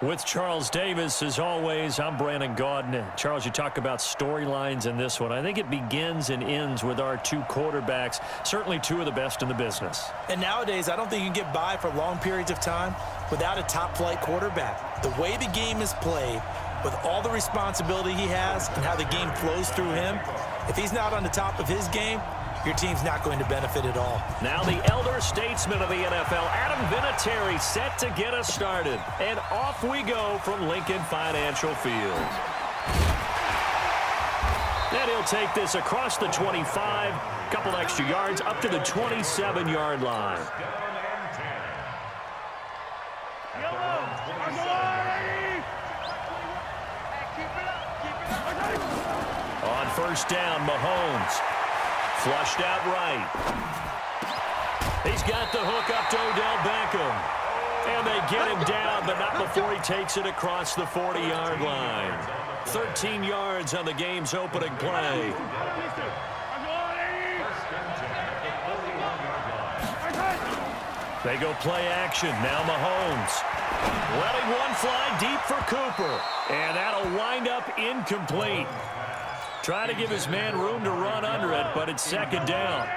With Charles Davis, as always, I'm Brandon Gaudin. Charles, you talk about storylines in this one. I think it begins and ends with our two quarterbacks, certainly two of the best in the business. And nowadays, I don't think you can get by for long periods of time without a top-flight quarterback. The way the game is played, with all the responsibility he has and how the game flows through him, if he's not on the top of his game, your team's not going to benefit at all. Now the elder statesman of the NFL, Adam Vinatieri, set to get us started. And off we go from Lincoln Financial Field. And he'll take this across the 25, couple extra yards up to the 27-yard line. On first down, Mahomes. Flushed out right. He's got the hook up to Odell Beckham. And they get him down, but not before he takes it across the 40-yard line. 13 yards on the game's opening play. They go play action. Now Mahomes. Letting one fly deep for Cooper. And that'll wind up incomplete. Trying to give his man room to run under it, but it's second down.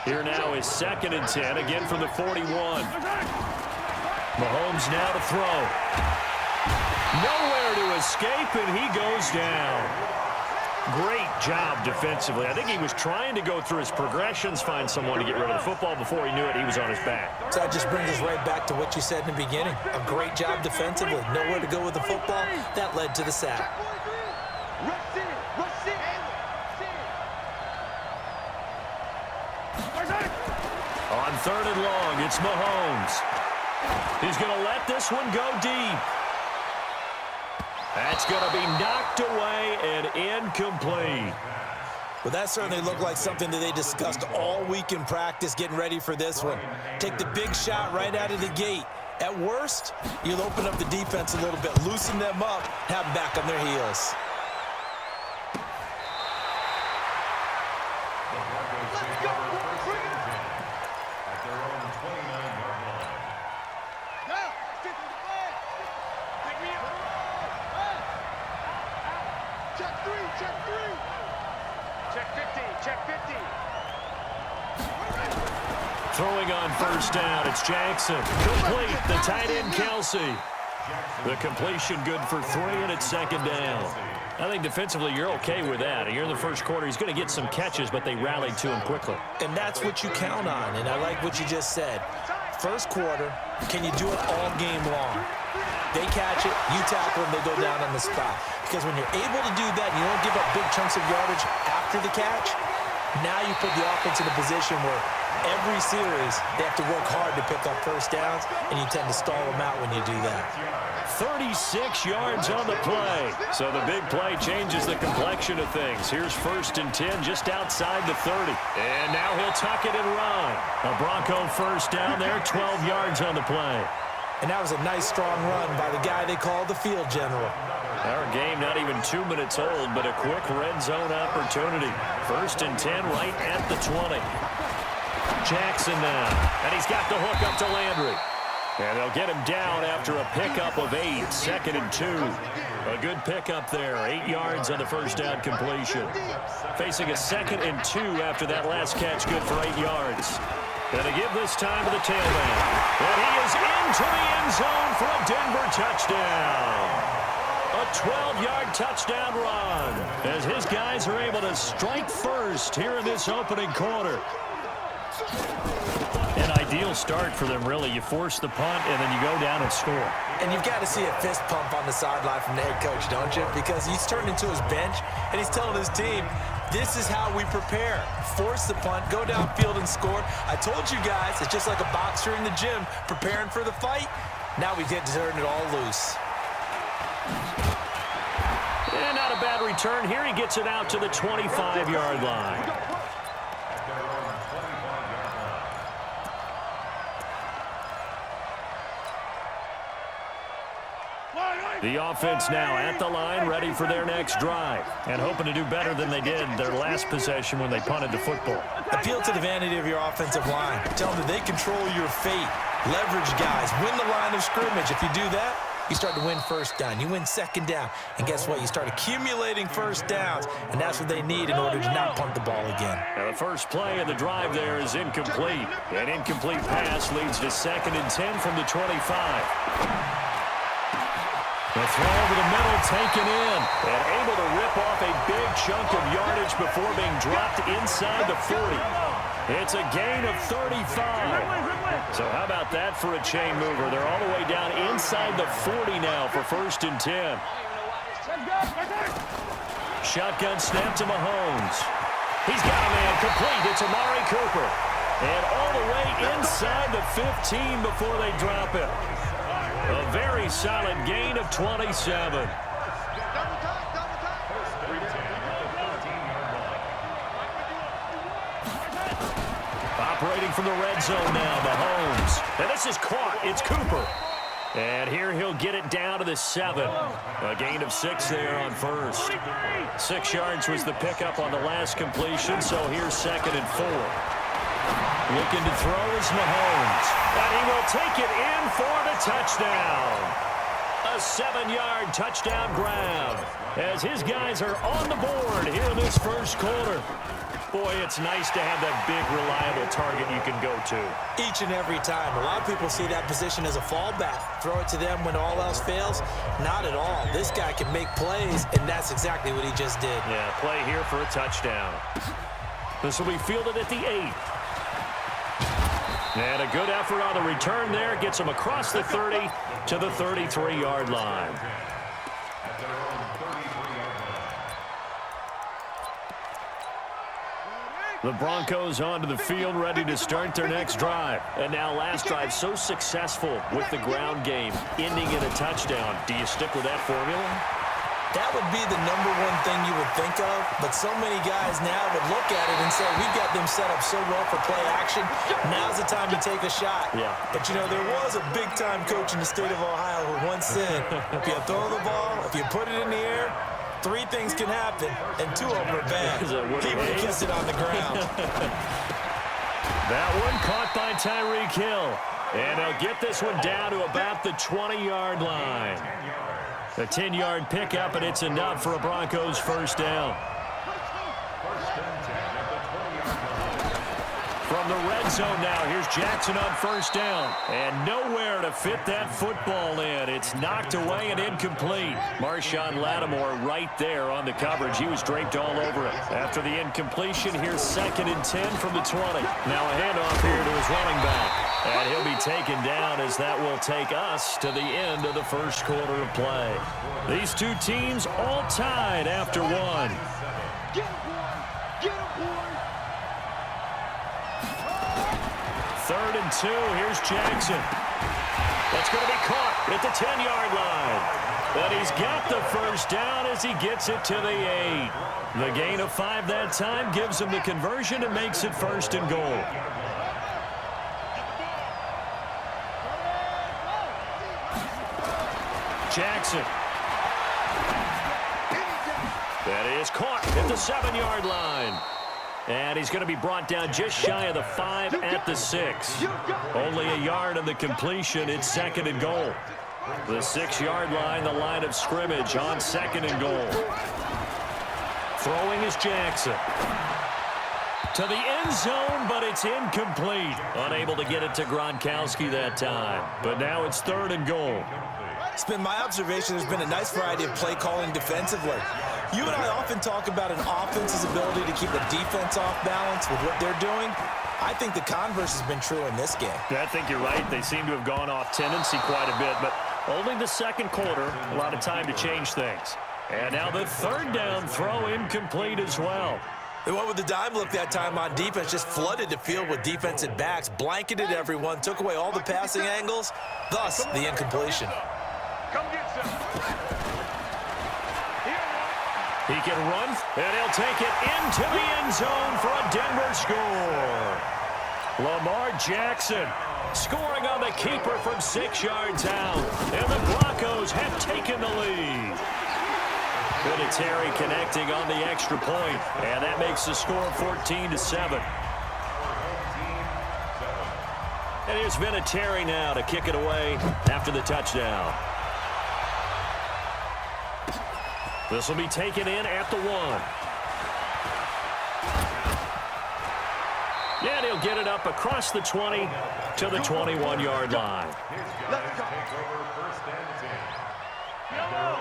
Here now is 2nd and 10, again from the 41. Mahomes now to throw. Nowhere to escape, and he goes down. Great job defensively. I think he was trying to go through his progressions, find someone to get rid of the football. Before he knew it, he was on his back. So that just brings us right back to what you said in the beginning. A great job defensively. Nowhere to go with the football. That led to the sack. On 3rd and long, it's Mahomes. He's going to let this one go deep. That's going to be knocked away and incomplete. Well, that certainly looked like something that they discussed all week in practice getting ready for this one. Take the big shot right out of the gate. At worst, you'll open up the defense a little bit, loosen them up, have them back on their heels. Throwing on first down, it's Jackson. Complete, the tight end, Kelsey. The completion good for 3, and it's 2nd down. I think defensively you're okay with that. Here in the first quarter, he's going to get some catches, but they rallied to him quickly. And that's what you count on, and I like what you just said. First quarter, can you do it all game long? They catch it, you tackle them, they go down on the spot. Because when you're able to do that and you don't give up big chunks of yardage after the catch, now you put the offense in a position where every series they have to work hard to pick up first downs, and you tend to stall them out when you do that. 36 yards on the play. So the big play changes the complexion of things. Here's 1st and 10 just outside the 30. And now he'll tuck it and run. A Bronco first down there, 12 yards on the play. And that was a nice, strong run by the guy they call the field general. Our game not even 2 minutes old, but a quick red zone opportunity. 1st and 10 right at the 20. Jackson now, and he's got the hook up to Landry. And they'll get him down after a pickup of 8, 2nd and 2. A good pickup there, 8 yards on the first down completion. Facing a 2nd and 2 after that last catch, good for 8 yards. Gonna give this time to the tailback. And he is into the end zone for a Denver touchdown. A 12-yard touchdown run as his guys are able to strike first here in this opening quarter. An ideal start for them, really. You force the punt, and then you go down and score. And you've got to see a fist pump on the sideline from the head coach, don't you? Because he's turned into his bench, and he's telling his team, this is how we prepare. Force the punt, go downfield and score. I told you guys, it's just like a boxer in the gym preparing for the fight. Now we get to turn it all loose. And not a bad return here. He gets it out to the 25-yard line. The offense now at the line, ready for their next drive, and hoping to do better than they did their last possession when they punted the football. Appeal to the vanity of your offensive line. Tell them that they control your fate. Leverage guys. Win the line of scrimmage. If you do that, you start to win first down. You win second down. And guess what? You start accumulating first downs, and that's what they need in order to not punt the ball again. Now the first play of the drive there is incomplete. An incomplete pass leads to 2nd and 10 from the 25. The throw over the middle taken in and able to rip off a big chunk of yardage before being dropped inside the 40. It's a gain of 35. So how about that for a chain mover? They're all the way down inside the 40 now for 1st and 10. Shotgun snap to Mahomes. He's got a man complete. It's Amari Cooper. And all the way inside the 15 before they drop it. A very solid gain of 27. Operating from the red zone now, Mahomes. And this is caught. It's Cooper. And here he'll get it down to the 7. A gain of 6 there on first. 6 yards was the pickup on the last completion, so here's 2nd and 4. Looking to throw is Mahomes. And he will take it in for the touchdown. A 7-yard touchdown grab as his guys are on the board here in this first quarter. Boy, it's nice to have that big, reliable target you can go to. Each and every time. A lot of people see that position as a fallback. Throw it to them when all else fails. Not at all. This guy can make plays, and that's exactly what he just did. Yeah, play here for a touchdown. This will be fielded at the 8. And a good effort on the return there. Gets him across the 30 to the 33-yard line. The Broncos onto the field, ready to start their next drive. And now last drive so successful with the ground game, ending in a touchdown. Do you stick with that formula? That would be the number one thing you would think of, but so many guys now would look at it and say, we've got them set up so well for play action. Now's the time to take a shot. Yeah. But, you know, there was a big-time coach in the state of Ohio who once said, if you throw the ball, if you put it in the air, 3 things can happen, and 2 of them are bad. He would have kissed it on the ground. That one caught by Tyreek Hill. And they'll get this one down to about the 20-yard line. A 10-yard pickup, and it's enough for a Broncos first down. From the red zone now, here's Jackson on first down. And nowhere to fit that football in. It's knocked away and incomplete. Marshawn Lattimore right there on the coverage. He was draped all over it. After the incompletion, here's 2nd and 10 from the 20. Now a handoff here to his running back. And he'll be taken down as that will take us to the end of the first quarter of play. These two teams all tied after 1. Third and 2. Here's Jackson. That's going to be caught at the 10-yard line. But he's got the first down as he gets it to the 8. The gain of 5 that time gives him the conversion and makes it 1st and goal. Jackson. That is caught at the 7-yard line. And he's going to be brought down just shy of the 5 at the 6. Only a yard on the completion. It's 2nd and goal. The 6-yard line, the line of scrimmage on 2nd and goal. Throwing is Jackson. To the end zone, but it's incomplete. Unable to get it to Gronkowski that time. But now it's 3rd and goal. It's been my observation there's been a nice variety of play calling defensively. You and I often talk about an offense's ability to keep the defense off balance with what they're doing. I think the converse has been true in this game. I think you're right. They seem to have gone off tendency quite a bit, but only the second quarter, a lot of time to change things. And now the 3rd down throw incomplete as well. They went with the dime look that time on defense, just flooded the field with defensive backs, blanketed everyone, took away all the passing angles, thus the incompletion. Come get some. He can run, and he'll take it into the end zone for a Denver score. Lamar Jackson scoring on the keeper from 6 yards out, and the Broncos have taken the lead. Terry connecting on the extra point, and that makes the score 14-7. And here's Terry now to kick it away after the touchdown. This will be taken in at the 1. And he'll get it up across the 20 to the 21-yard line.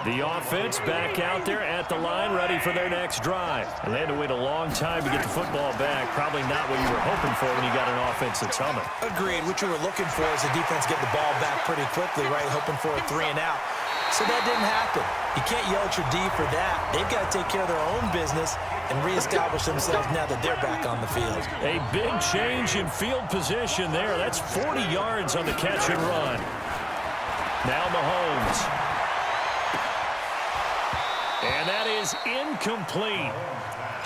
The offense back out there at the line, ready for their next drive. And they had to wait a long time to get the football back. Probably not what you were hoping for when you got an offense that's humming. Agreed. What you were looking for is the defense getting the ball back pretty quickly, right? Hoping for a 3 and out. So that didn't happen. You can't yell at your D for that. They've got to take care of their own business and reestablish themselves now that they're back on the field. A big change in field position there. That's 40 yards on the catch and run. Now Mahomes. And that is incomplete.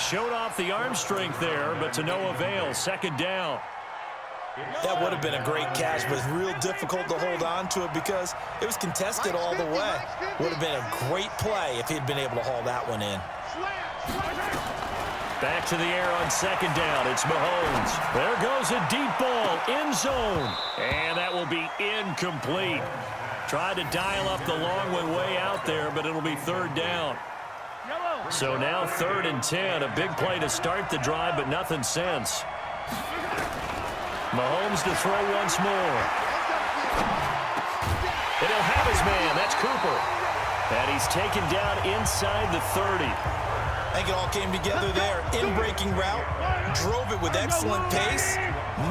Showed off the arm strength there, but to no avail. Second down. That would have been a great catch, but it's real difficult to hold on to it because it was contested all the way. Would have been a great play if he'd been able to haul that one in. Back to the air on second down. It's Mahomes. There goes a deep ball, end zone. And that will be incomplete. Tried to dial up the long one way out there, but it'll be third down. So now 3rd and 10. A big play to start the drive, but nothing since. Mahomes to throw once more. And he'll have his man. That's Cooper. And he's taken down inside the 30. I think it all came together there. In-breaking route, drove it with excellent pace.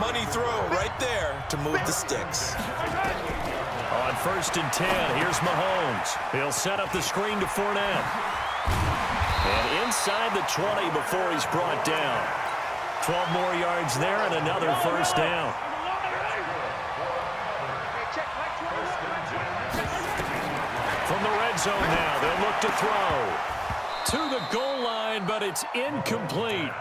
Money throw right there to move the sticks. On 1st and 10, here's Mahomes. He'll set up the screen to Fournette. And inside the 20 before he's brought down. 12 more yards there and another first down. From the red zone now, they'll look to throw. To the goal line, but it's incomplete.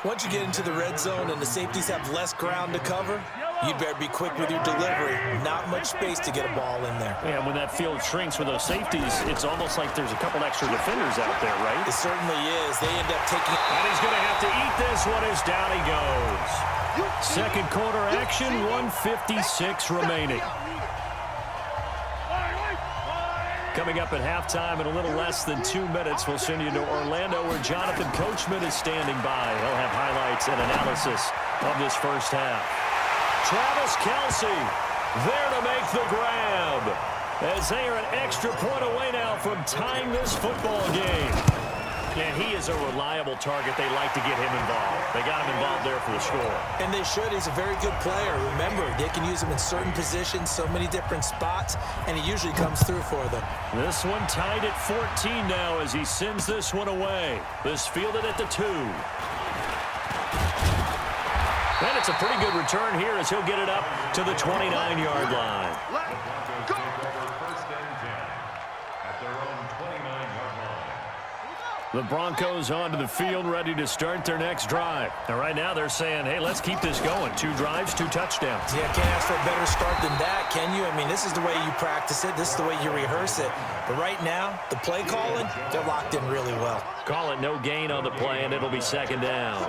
Once you get into the red zone and the safeties have less ground to cover, you better be quick with your delivery. Not much space to get a ball in there. Yeah, when that field shrinks with those safeties, it's almost like there's a couple extra defenders out there, right? It certainly is. They end up taking... And he's going to have to eat this one as down he goes. Second quarter action, 1:56 remaining. Coming up at halftime in a little less than 2 minutes, we'll send you to Orlando where Jonathan Coachman is standing by. He'll have highlights and analysis of this first half. Travis Kelce there to make the grab as they are an extra point away now from tying this football game. And he is a reliable target. They like to get him involved. They got him involved there for the score. And they should. He's a very good player. Remember, they can use him in certain positions, so many different spots, and he usually comes through for them. This one tied at 14 now as he sends this one away. This fielded at the 2. And it's a pretty good return here as he'll get it up to the 29-yard line. The Broncos onto the field, ready to start their next drive. And right now they're saying, hey, let's keep this going. 2 drives, 2 touchdowns. Yeah, can't ask for a better start than that, can you? I mean, this is the way you practice it. This is the way you rehearse it. But right now, the play calling, they're locked in really well. Call it no gain on the play, and it'll be second down.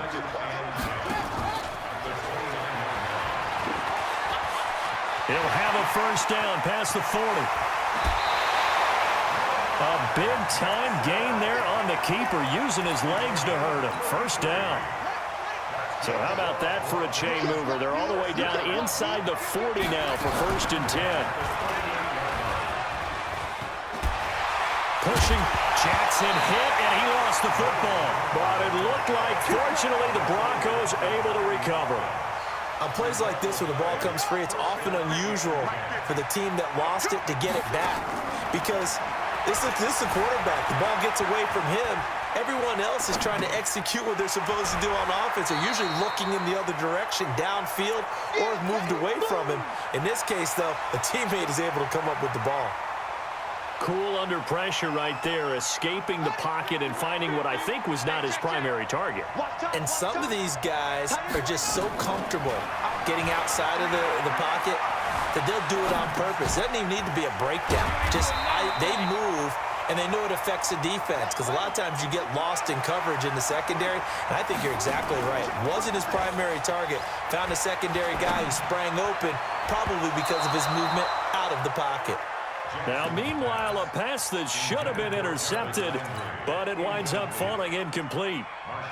He'll have a first down past the 40. A big-time gain there on the keeper, using his legs to hurt him. First down. So how about that for a chain mover? They're all the way down inside the 40 now for 1st and 10. Pushing, Jackson hit, and he lost the football. But it looked like, fortunately, the Broncos able to recover. On plays like this, when the ball comes free, it's often unusual for the team that lost it to get it back. Because this is the quarterback. The ball gets away from him. Everyone else is trying to execute what they're supposed to do on offense. They're usually looking in the other direction, downfield, or moved away from him. In this case, though, a teammate is able to come up with the ball. Cool under pressure right there, escaping the pocket and finding what I think was not his primary target. And some of these guys are just so comfortable getting outside of the pocket that they'll do it on purpose. It doesn't even need to be a breakdown. They move, and they know it affects the defense, because a lot of times you get lost in coverage in the secondary, and I think you're exactly right. Wasn't his primary target. Found a secondary guy who sprang open, probably because of his movement out of the pocket. Now, meanwhile, a pass that should have been intercepted, but it winds up falling incomplete.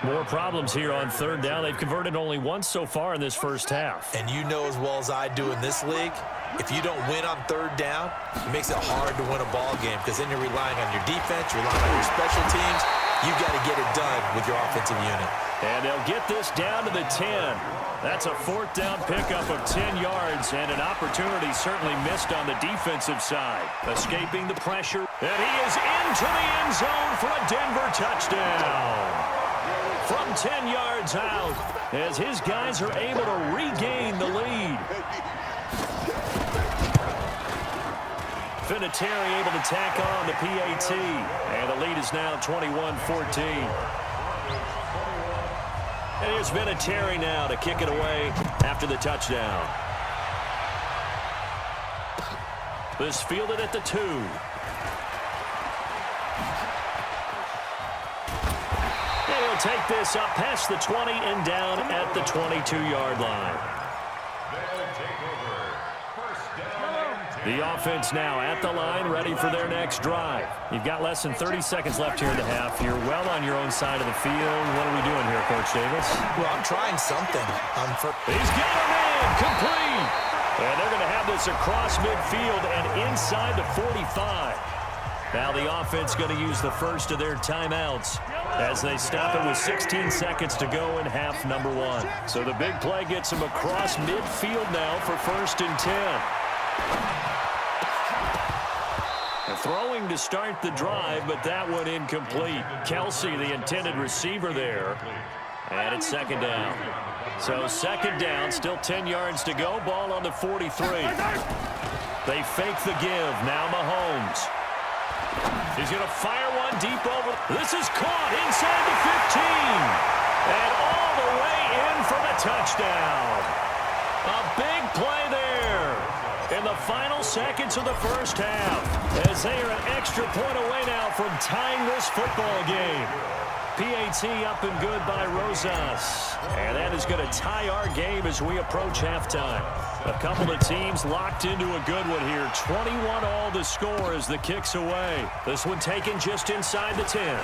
More problems here on third down. They've converted only once so far in this first half. And you know as well as I do in this league, if you don't win on third down, it makes it hard to win a ball game because then you're relying on your defense, you're relying on your special teams. You've got to get it done with your offensive unit. And they'll get this down to the 10. That's a fourth down pickup of 10 yards, and an opportunity certainly missed on the defensive side. Escaping the pressure, and he is into the end zone for a Denver touchdown. From 10 yards out, as his guys are able to regain the lead. Vinatieri able to tack on the PAT, and the lead is now 21-14. And here's Vinatieri now to kick it away after the touchdown. This fielded at the 2. And he'll take this up past the 20 and down at the 22-yard line. The offense now at the line, ready for their next drive. You've got less than 30 seconds left here in the half. You're well on your own side of the field. What are we doing here, Coach Davis? Well, I'm trying something. He's got him in, complete. And they're going to have this across midfield and inside the 45. Now the offense going to use the first of their timeouts as they stop it with 16 seconds to go in half number 1. So the big play gets them across midfield now for 1st and 10. Throwing to start the drive, but that one incomplete. Kelsey, the intended receiver there. And it's 2nd down. So 2nd down, still 10 yards to go. Ball on the 43. They fake the give. Now Mahomes. He's going to fire one deep over. This is caught inside the 15. And all the way in for the touchdown. A big play there in the final seconds of the first half, as they are an extra point away now from tying this football game. PAT up and good by Rosas. And that is going to tie our game as we approach halftime. A couple of teams locked into a good one here. 21 all to score as the kick's away. This one taken just inside the 10.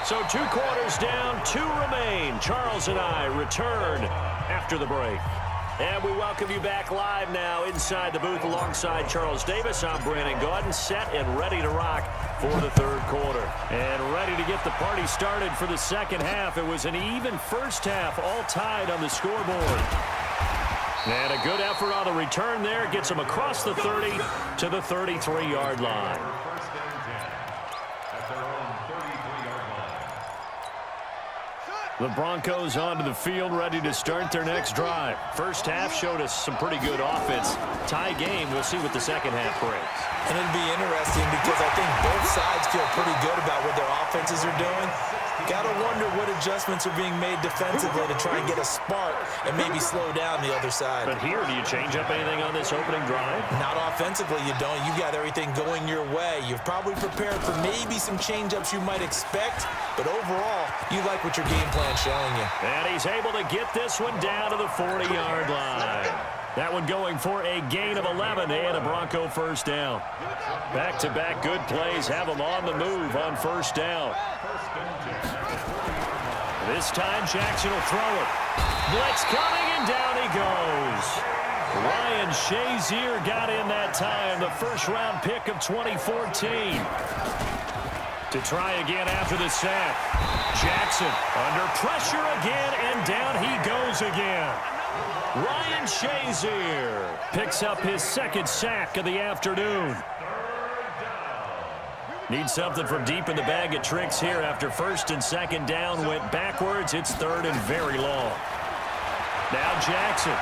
So 2 quarters down, 2 remain. Charles and I return after the break. And we welcome you back live now inside the booth alongside Charles Davis. I'm Brandon Gaudin, set and ready to rock for the 3rd quarter. And ready to get the party started for the second half. It was an even first half, all tied on the scoreboard. And a good effort on the return there. Gets them across the 30 to the 33-yard line. The Broncos onto the field, ready to start their next drive. First half showed us some pretty good offense. Tie game, we'll see what the second half brings. And it'll be interesting because I think both sides feel pretty good about what their offenses are doing. Got to wonder what adjustments are being made defensively to try and get a spark and maybe slow down the other side. But here, do you change up anything on this opening drive? Not offensively, you don't. You've got everything going your way. You've probably prepared for maybe some change-ups you might expect, but overall, you like what your game plan's showing you. And he's able to get this one down to the 40-yard line. That one going for a gain of 11 and a Bronco first down. Back-to-back good plays have them on the move on first down. This time Jackson will throw it. Blitz coming and down he goes. Ryan Shazier got in that time, the first-round pick of 2014. To try again after the sack. Jackson under pressure again, and down he goes again. Ryan Shazier picks up his 2nd sack of the afternoon. Need something from deep in the bag of tricks here after 1st and 2nd down went backwards. It's 3rd and very long. Now Jackson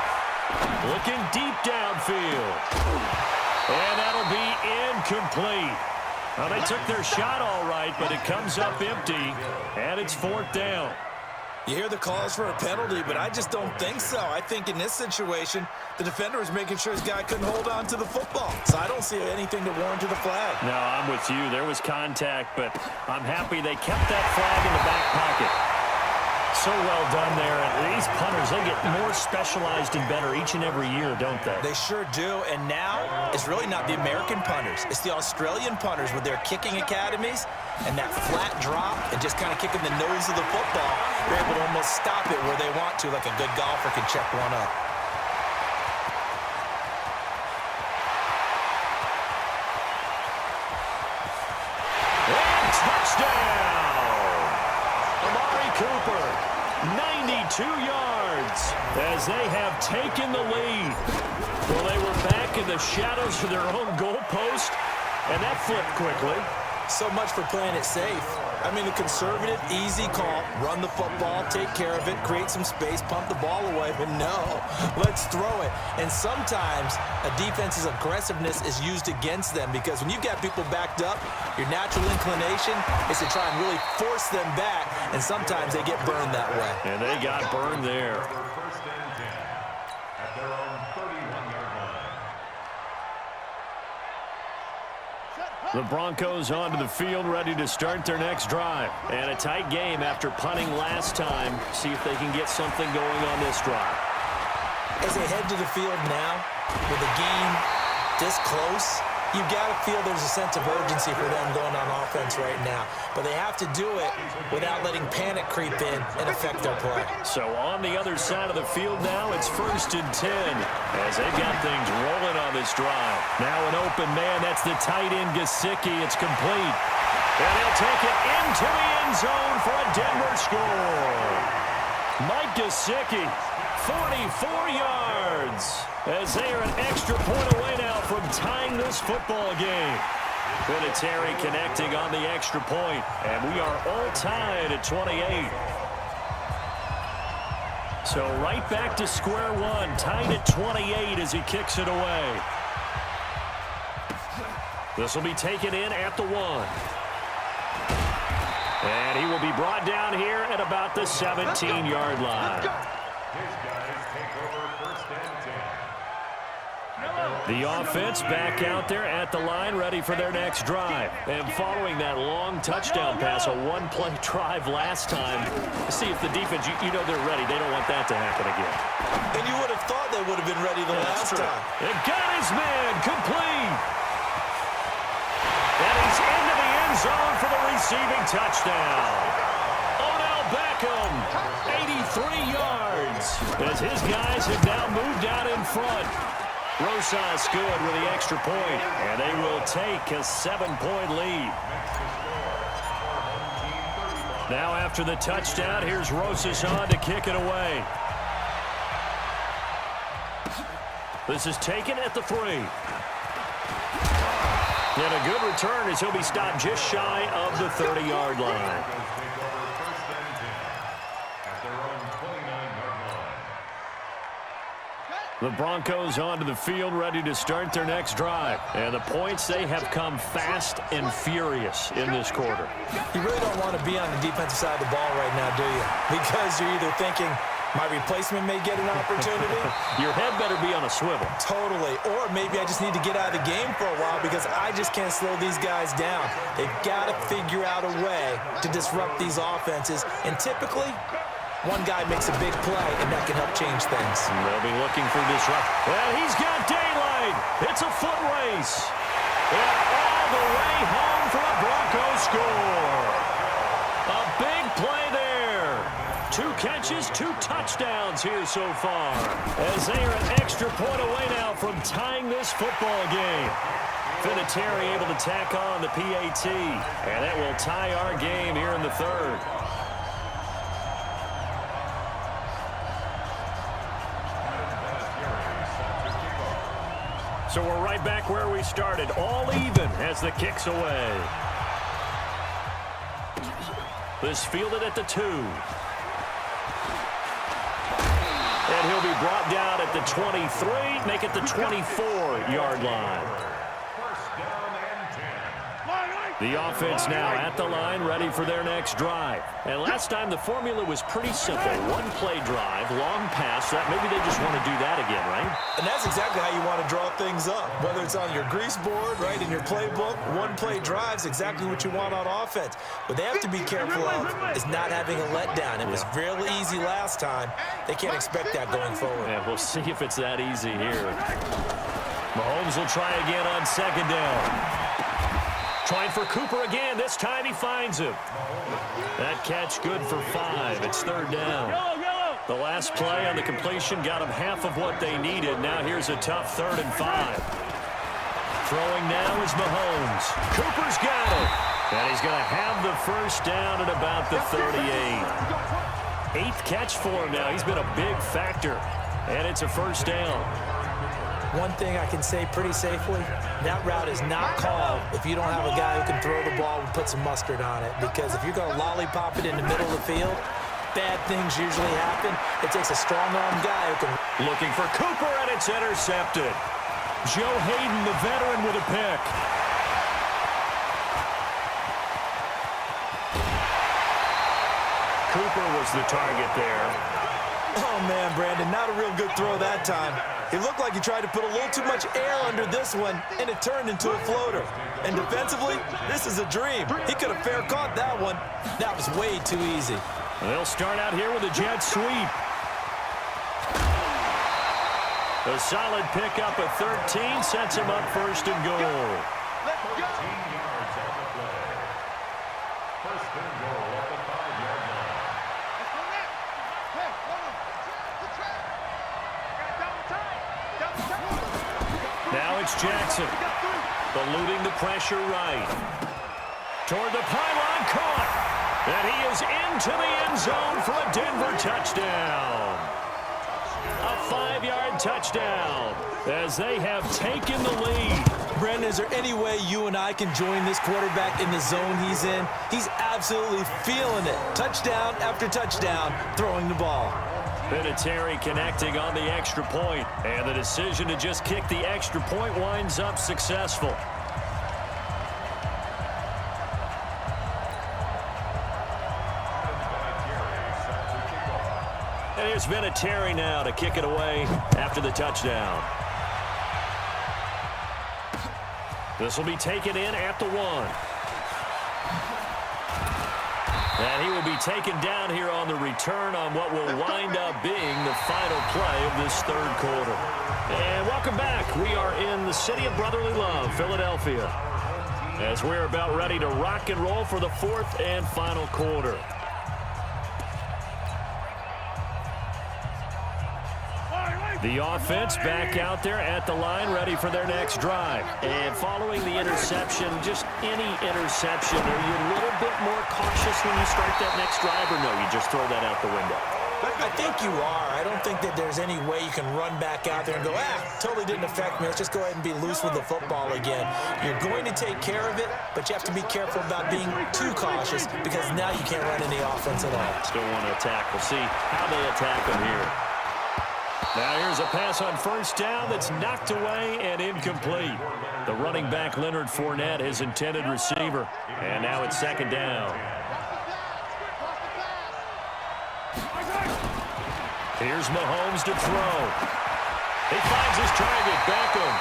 looking deep downfield. And that'll be incomplete. Well, they took their shot all right, but it comes up empty, and it's 4th down. You hear the calls for a penalty, but I just don't think so. I think in this situation, the defender was making sure his guy couldn't hold on to the football. So I don't see anything to warrant the flag. No, I'm with you. There was contact, but I'm happy they kept that flag in the back pocket. So well done there. And these punters, they get more specialized and better each and every year, don't they? They sure do. And now it's really not the American punters. It's the Australian punters with their kicking academies and that flat drop and just kind of kicking the nose of the football. They're able to almost stop it where they want to, like a good golfer can check one up. And touchdown! Amari Cooper, 92 yards as they have taken the lead. Well, they were back in the shadows of their own goalpost, and that flipped quickly. So much for playing it safe. I mean, the conservative, easy call, run the football, take care of it, create some space, pump the ball away, but no, let's throw it. And sometimes a defense's aggressiveness is used against them because when you've got people backed up, your natural inclination is to try and really force them back, and sometimes they get burned that way. And they got burned there. The Broncos onto the field, ready to start their next drive. And a tight game after punting last time. See if they can get something going on this drive. As they head to the field now, with the game this close, you've got to feel there's a sense of urgency for them going on offense right now. But they have to do it without letting panic creep in and affect their play. So on the other side of the field now, it's 1st and 10 as they've got things rolling on this drive. Now an open man, that's the tight end Gesicki. It's complete. And he'll take it into the end zone for a Denver score. Mike Gesicki, 44 yards as they are an extra point away now from tying this football game. Vinatieri connecting on the extra point, and we are all tied at 28. So right back to square one, tied at 28 as he kicks it away. This will be taken in at the 1. And he will be brought down here at about the 17-yard line. The offense back out there at the line, ready for their next drive. And following that long touchdown pass, a one-play drive last time, see if the defense, you know they're ready. They don't want that to happen again. And you would have thought they would have been ready the last time. They got his man complete. And he's into the end zone for the receiving touchdown. Odell Beckham, 83 yards, as his guys have now moved out in front. Rosas good with the extra point, and they will take a 7-point lead. Now after the touchdown, here's Rosas on to kick it away. This is taken at the 3. And a good return as he'll be stopped just shy of the 30-yard line. The Broncos onto the field, ready to start their next drive. And the points, they have come fast and furious in this quarter. You really don't want to be on the defensive side of the ball right now, do you? Because you're either thinking, my replacement may get an opportunity. Your head better be on a swivel. Totally. Or maybe I just need to get out of the game for a while because I just can't slow these guys down. They've got to figure out a way to disrupt these offenses. And typically, one guy makes a big play, and that can help change things. And they'll be looking for disruption. Well, he's got daylight. It's a foot race. And all the way home for a Broncos score. A big play there. 2 catches, 2 touchdowns here so far. As they are an extra point away now from tying this football game. Vinatieri able to tack on the PAT. And that will tie our game here in the 3rd. So we're right back where we started, all even as the kick's away. This fielded at the 2. And he'll be brought down at the 23, make it the 24-yard line. The offense now at the line, ready for their next drive. And last time, the formula was pretty simple. One-play drive, long pass. That maybe they just want to do that again, right? And that's exactly how you want to draw things up. Whether it's on your grease board, right, in your playbook, one-play drive's exactly what you want on offense. What they have to be careful of is not having a letdown. It was really easy last time. They can't expect that going forward. Yeah, we'll see if it's that easy here. Mahomes will try again on second down. Trying for Cooper again. This time he finds him. That catch good for 5. It's third down. The last play on the completion got them half of what they needed. Now here's a tough 3rd and 5. Throwing now is Mahomes. Cooper's got it. And he's going to have the first down at about the 38. 8th catch for him now. He's been a big factor. And it's a first down. One thing I can say pretty safely, that route is not called if you don't have a guy who can throw the ball and put some mustard on it. Because if you're going to lollipop it in the middle of the field, bad things usually happen. It takes a strong-arm guy who can... Looking for Cooper, and it's intercepted. Joe Hayden, the veteran, with a pick. Cooper was the target there. Oh, man, Brandon, not a real good throw that time. It looked like he tried to put a little too much air under this one, and it turned into a floater. And defensively, this is a dream. He could have fair caught that one. That was way too easy. They'll start out here with a jet sweep. A solid pickup at 13 sets him up first and goal. Now it's Jackson, eluding the pressure right. Toward the pylon, caught. And he is into the end zone for a Denver touchdown. A 5-yard touchdown as they have taken the lead. Brandon, is there any way you and I can join this quarterback in the zone he's in? He's absolutely feeling it. Touchdown after touchdown, throwing the ball. Vinatieri connecting on the extra point, and the decision to just kick the extra point winds up successful. And here's Vinatieri now to kick it away after the touchdown. This will be taken in at the 1. And he will be taken down here on the return on what will wind up being the final play of this third quarter. And welcome back. We are in the city of brotherly love, Philadelphia, as we're about ready to rock and roll for the 4th and final quarter. The offense back out there at the line, ready for their next drive. And following the interception, just any interception, are you a little bit more cautious when you start that next drive, or no, you just throw that out the window? I think you are. I don't think that there's any way you can run back out there and go, totally didn't affect me. Let's just go ahead and be loose with the football again. You're going to take care of it, but you have to be careful about being too cautious because now you can't run any offense at all. Still want to attack. We'll see how they attack them here. Now here's a pass on first down that's knocked away and incomplete. The running back, Leonard Fournette, his intended receiver. And now it's second down. Here's Mahomes to throw. He finds his target, Beckham.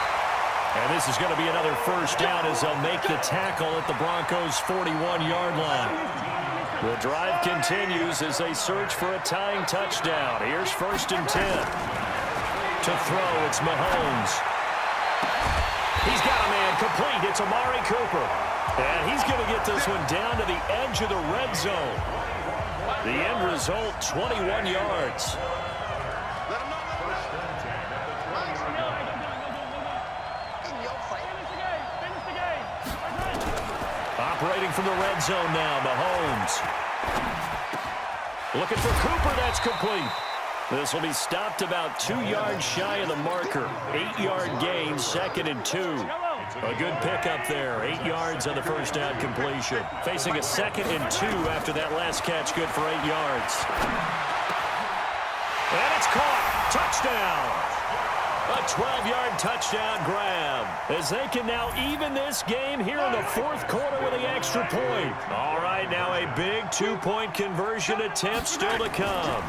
And this is going to be another first down as they'll make the tackle at the Broncos' 41-yard line. The drive continues as they search for a tying touchdown. Here's 1st and 10. To throw, it's Mahomes. He's got a man complete. It's Amari Cooper. And he's going to get this one down to the edge of the red zone. The end result, 21 yards. Operating from the red zone now, Mahomes. Looking for Cooper, that's complete. This will be stopped about 2 yards shy of the marker. 8-yard gain, 2nd and 2. A good pickup there, 8 yards on the first down completion. Facing a 2nd and 2 after that last catch, good for 8 yards. And it's caught, touchdown. A 12-yard touchdown grab as they can now even this game here in the fourth quarter with the extra point. All right, now a big two-point conversion attempt still to come.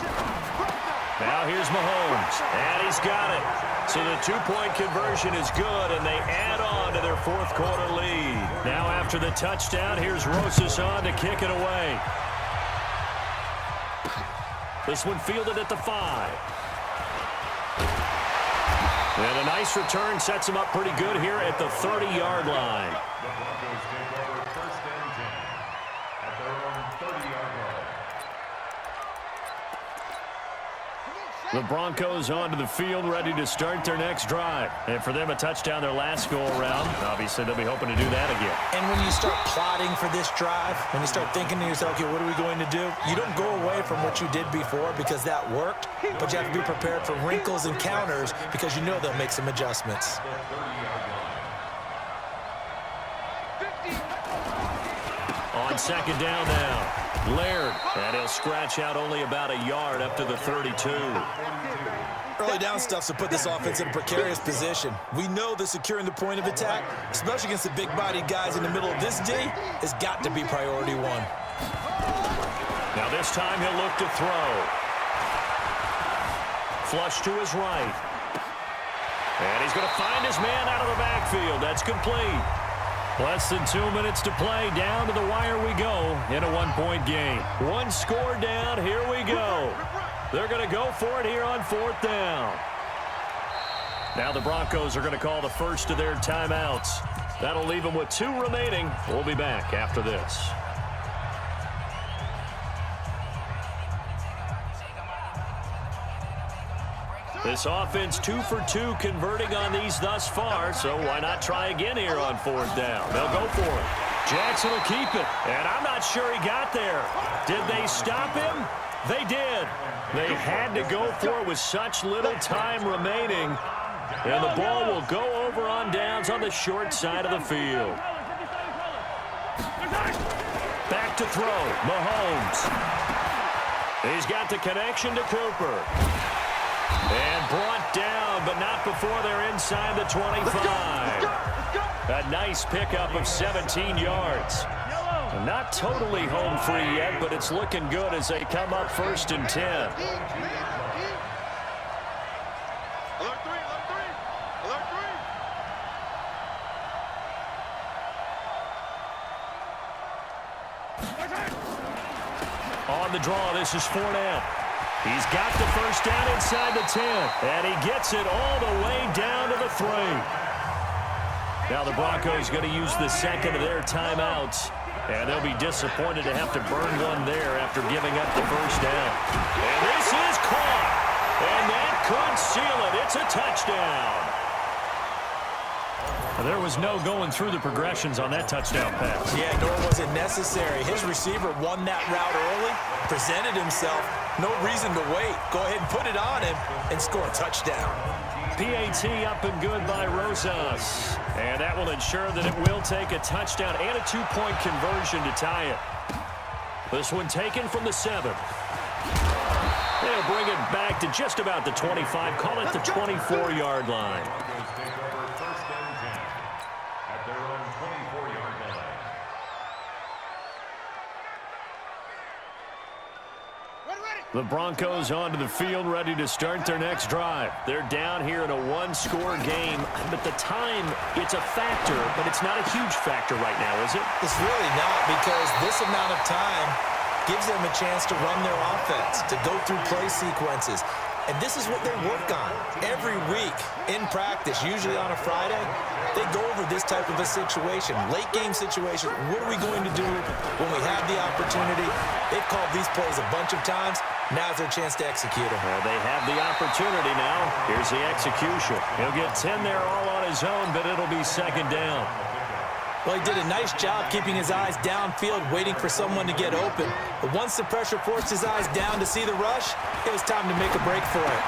Now here's Mahomes, and he's got it. So the two-point conversion is good, and they add on to their fourth quarter lead. Now after the touchdown, here's Rosas on to kick it away. This one fielded at the 5. And a nice return sets him up pretty good here at the 30-yard line. The Broncos take over first and 10 at their own 30-yard line. The Broncos onto the field, ready to start their next drive. And for them, a touchdown their last go-around. Obviously, they'll be hoping to do that again. And when you start plotting for this drive, when you start thinking to yourself, okay, what are we going to do? You don't go away from what you did before because that worked, but you have to be prepared for wrinkles and counters because you know they'll make some adjustments. On second down now. Laird, and he'll scratch out only about a yard up to the 32. Early down stuff to put this offense in a precarious position. We know that securing the point of attack, especially against the big-bodied guys in the middle of this D, has got to be priority one. Now this time he'll look to throw. Flush to his right. And he's going to find his man out of the backfield. That's complete. Less than 2 minutes to play. Down to the wire we go in a one-point game. One score down. Here we go. They're going to go for it here on fourth down. Now the Broncos are going to call the first of their timeouts. That'll leave them with 2 remaining. We'll be back after this. This offense 2 for 2 converting on these thus far, so why not try again here on fourth down? They'll go for it. Jackson will keep it, and I'm not sure he got there. Did they stop him? They did. They had to go for it with such little time remaining, and the ball will go over on downs on the short side of the field. Back to throw, Mahomes. He's got the connection to Cooper. And brought down, but not before they're inside the 25. A nice pickup of 17 yards. Not totally home free yet, but it's looking good as they come up first and 10. On the draw, this is Fournette. He's got the first down inside the 10, and he gets it all the way down to the 3. Now the Broncos going to use the second of their timeouts, and they'll be disappointed to have to burn one there after giving up the first down. And this is caught, and that could seal it. It's a touchdown. There was no going through the progressions on that touchdown pass. Yeah, nor was it necessary. His receiver won that route early, presented himself. No reason to wait. Go ahead and put it on him and score a touchdown. PAT up and good by Rosas. And that will ensure that it will take a touchdown and a 2-point conversion to tie it. This one taken from the 7. They'll bring it back to just about the 25. Call it the 24-yard line. The Broncos onto the field, ready to start their next drive. They're down here in a one-score game, but the time, it's a factor, but it's not a huge factor right now, is it? It's really not, because this amount of time gives them a chance to run their offense, to go through play sequences. And this is what they work on every week in practice, usually on a Friday. They go over this type of a situation, late game situation. What are we going to do when we have the opportunity? They've called these plays a bunch of times. Now's their chance to execute them. Well, they have the opportunity now. Here's the execution. He'll get 10 there all on his own, but it'll be second down. Well, he did a nice job keeping his eyes downfield, waiting for someone to get open. But once the pressure forced his eyes down to see the rush, it was time to make a break for it.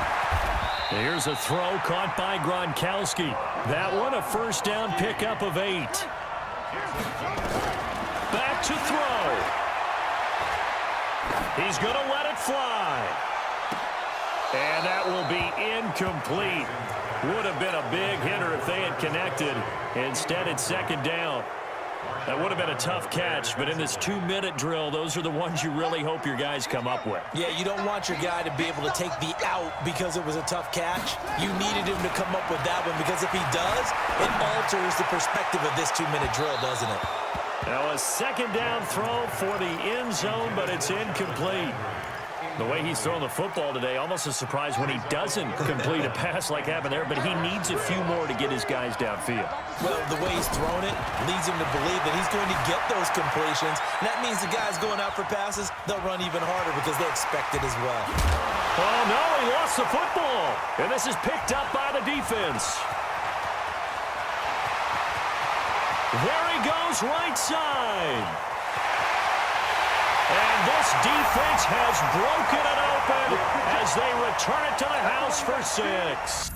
Here's a throw caught by Gronkowski. That one a first down pickup of 8. Back to throw. He's going to let it fly. And that will be incomplete. Would have been a big hitter if they had connected. Instead, it's second down. That would have been a tough catch, but in this 2-minute drill, those are the ones you really hope your guys come up with. Yeah, you don't want your guy to be able to take the out because it was a tough catch. You needed him to come up with that one because if he does, it alters the perspective of this 2-minute drill, doesn't it? Now a second down throw for the end zone, but it's incomplete. The way he's thrown the football today, almost a surprise when he doesn't complete a pass like happened there, but he needs a few more to get his guys downfield. Well, the way he's thrown it leads him to believe that he's going to get those completions, and that means the guys going out for passes, they'll run even harder because they expect it as well. Oh, no, he lost the football, and this is picked up by the defense. There he goes, right side. And this defense has broken it open as they return it to the house for 6.